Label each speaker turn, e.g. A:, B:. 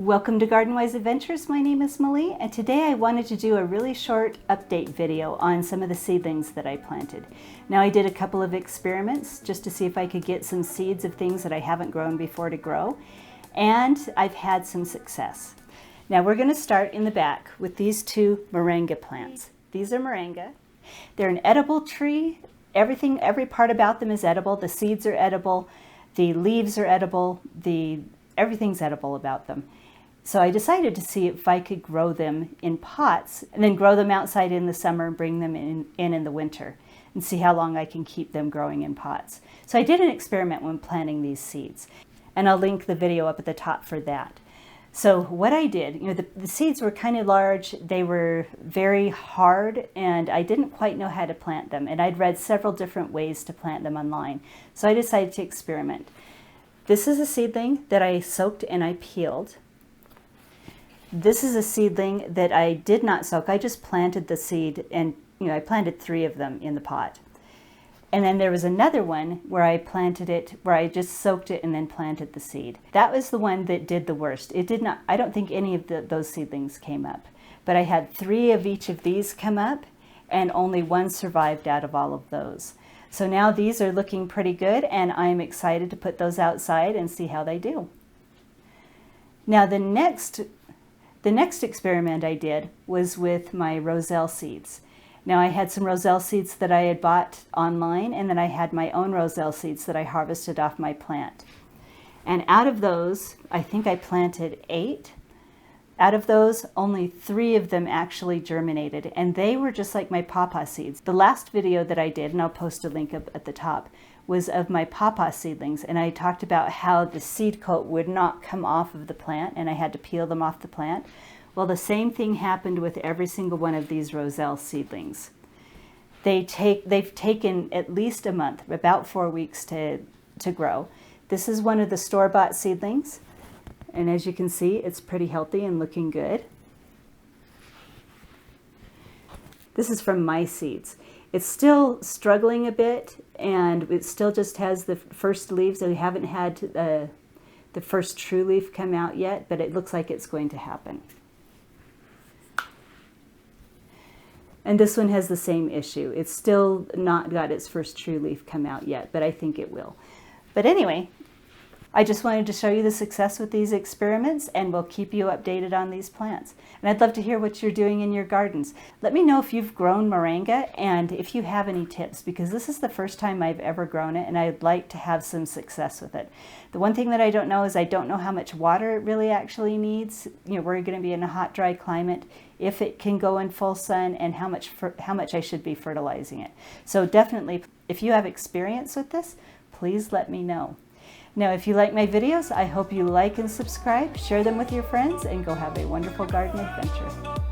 A: Welcome to Garden Wise Adventures. My name is Molly, and today I wanted to do a really short update video on some of the seedlings that I planted. Now, I did a couple of experiments just to see if I could get some seeds of things that I haven't grown before to grow, and I've had some success. Now we're going to start in the back with these two moringa plants. These are moringa. They're an edible tree. Every part about them is edible. The seeds are edible, the leaves are edible, everything's edible about them. So I decided to see if I could grow them in pots and then grow them outside in the summer and bring them in the winter and see how long I can keep them growing in pots. So I did an experiment when planting these seeds, and I'll link the video up at the top for that. So what I did, the seeds were kind of large, they were very hard, and I didn't quite know how to plant them, and I'd read several different ways to plant them online. So I decided to experiment. This is a seedling that I soaked and I peeled. This is a seedling that I did not soak. I just planted the seed, and I planted 3 of them in the pot. And then there was another one where I planted it, where I just soaked it and then planted the seed. That was the one that did the worst. It did not, I don't think any of those seedlings came up. But I had 3 of each of these come up, and only 1 survived out of all of those. So now these are looking pretty good, and I'm excited to put those outside and see how they do. Now the next experiment I did was with my Roselle seeds. Now I had some Roselle seeds that I had bought online, and then I had my own Roselle seeds that I harvested off my plant. And out of those, I think I planted 8. Out of those, only 3 of them actually germinated, and they were just like my pawpaw seeds. The last video that I did, and I'll post a link up at the top, was of my pawpaw seedlings, and I talked about how the seed coat would not come off of the plant, and I had to peel them off the plant. Well, the same thing happened with every single one of these Roselle seedlings. They've taken at least a month, about 4 weeks to grow. This is one of the store-bought seedlings, and as you can see, it's pretty healthy and looking good. This is from my seeds. It's still struggling a bit, and it still just has the first leaves. We haven't had the first true leaf come out yet, but it looks like it's going to happen. And this one has the same issue. It's still not got its first true leaf come out yet, but I think it will. But anyway, I just wanted to show you the success with these experiments, and we'll keep you updated on these plants. And I'd love to hear what you're doing in your gardens. Let me know if you've grown moringa and if you have any tips, because this is the first time I've ever grown it, and I'd like to have some success with it. The one thing that I don't know is I don't know how much water it really actually needs. We're going to be in a hot, dry climate, if it can go in full sun, and how much I should be fertilizing it. So definitely, if you have experience with this, please let me know. Now, if you like my videos, I hope you like and subscribe, share them with your friends, and go have a wonderful garden adventure.